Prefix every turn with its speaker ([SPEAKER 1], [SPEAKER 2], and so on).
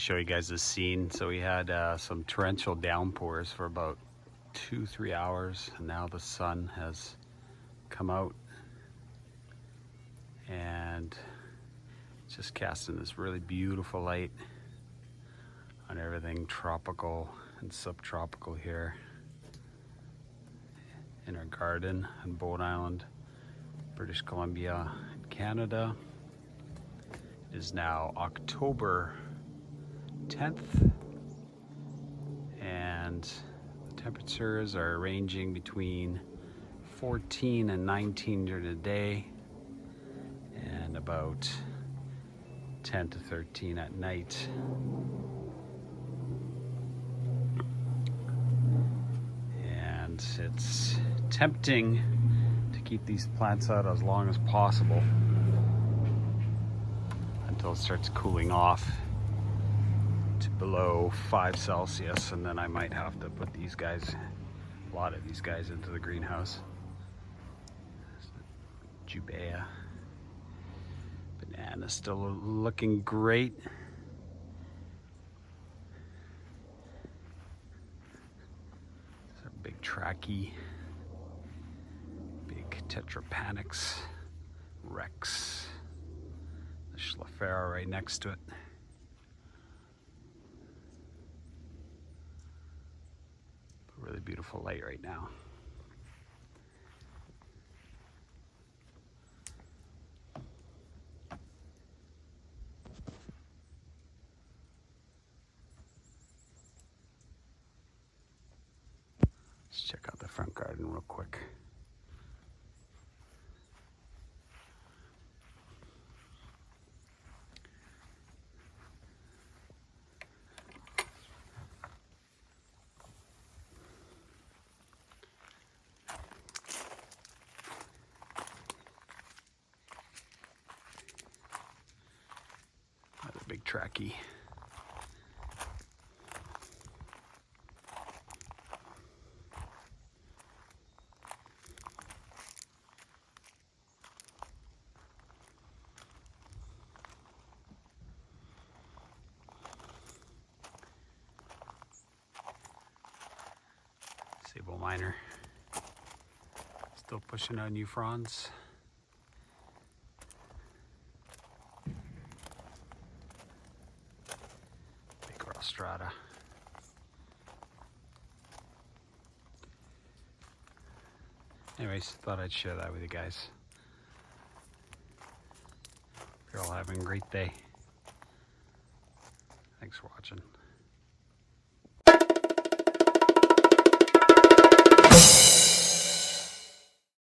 [SPEAKER 1] show you guys the scene. So we had some torrential downpours for about 2-3 hours, and now the sun has come out and just casting this really beautiful light on everything tropical and subtropical here in our garden on Bowen Island, British Columbia, Canada. It is now October 10th, and the temperatures are ranging between 14 and 19 during the day and about 10 to 13 at night. And it's tempting to keep these plants out as long as possible until it starts cooling off to below 5 Celsius, and then I might have to put these guys, a lot of these guys, into the greenhouse. Jubea. Banana's still looking great. There's a big Trachea, big Tetrapanax, Rex, the Schlafera right next to it. Really beautiful light right now. Let's check out the front garden real quick. Another big Trachea. Sable Minor, still pushing out new fronds. Big Rostrata. Anyways, thought I'd share that with you guys. You're all having a great day. Thanks for watching.